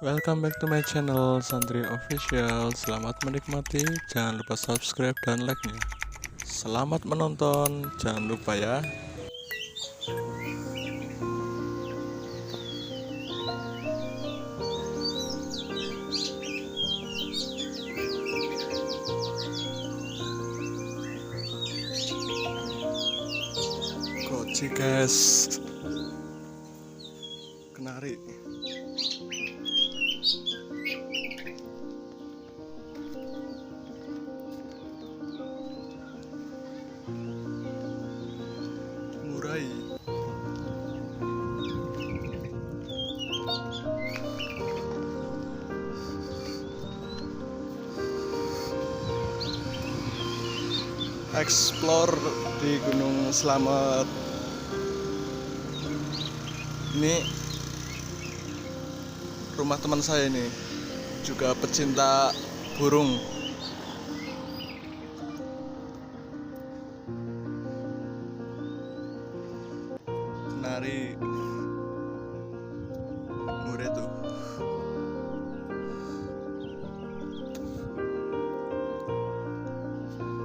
Welcome back to my channel Santri Official. Selamat menikmati, jangan lupa subscribe dan like-nya. Selamat menonton, jangan lupa ya. Koci guys, kenari. Murai. Explore di Gunung Slamet. Ini rumah teman saya ini, juga pecinta burung. Kenari murai tuh.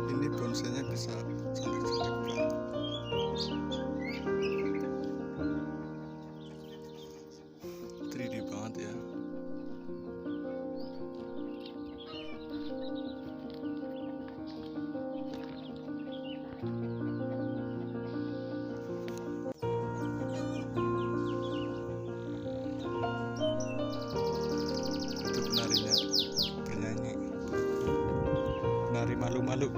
Ini bonsainya bisa cantik-cantik banget. 3D banget ya. Itu penarinya bernyanyi, penari malu-malu.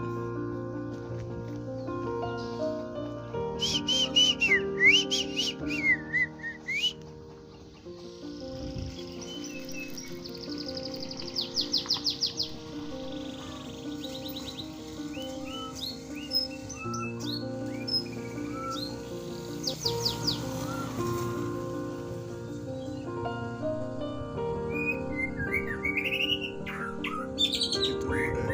Gitu udah.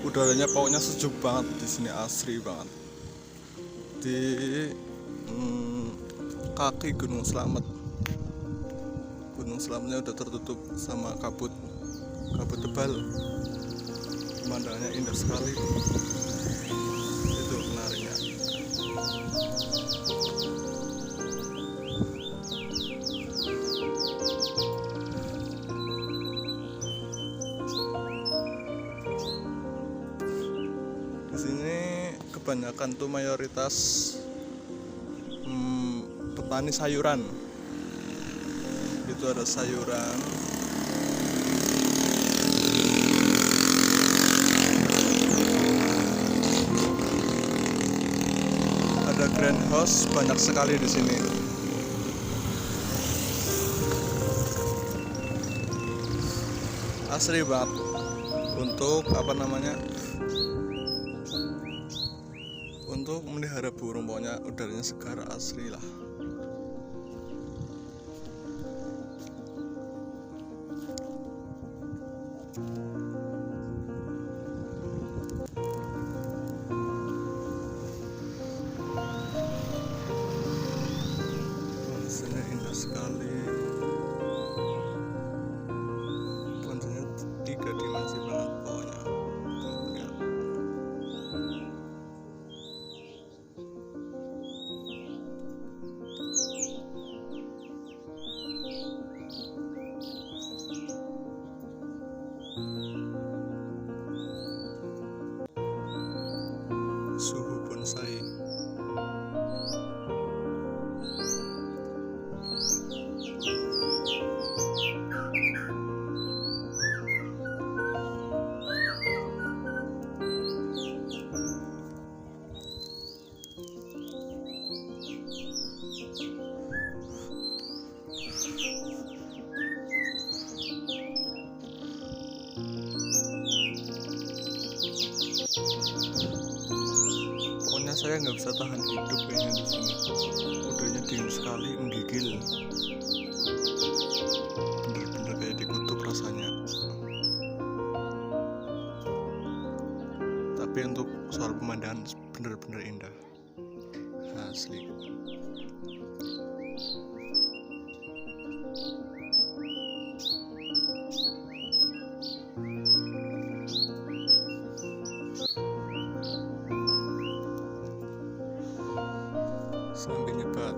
Udaranya pokoknya sejuk banget di sini, asri banget. Di kaki Gunung Slamet. Gunung Slametnya udah tertutup sama kabut tebal. Pemandangannya indah sekali. Itu penarinya. Di sini kebanyakan tuh mayoritas petani sayuran. Itu ada sayuran, ada greenhouse banyak sekali di sini. Asri banget untuk untuk melihara burung, pokoknya udaranya segar, asri lah. Bonsainya indah sekali. Bonsainya 3 dimensi banget pokoknya. Bentuknya. Suhu bonsai. Pokoknya saya nggak bisa tahan hidup kayaknya di sini. Udaranya dingin sekali, menggigil. Bener-bener kayak dikutuk rasanya. Tapi untuk soal pemandangan bener-bener indah. Nah, asli. Sambil nyebat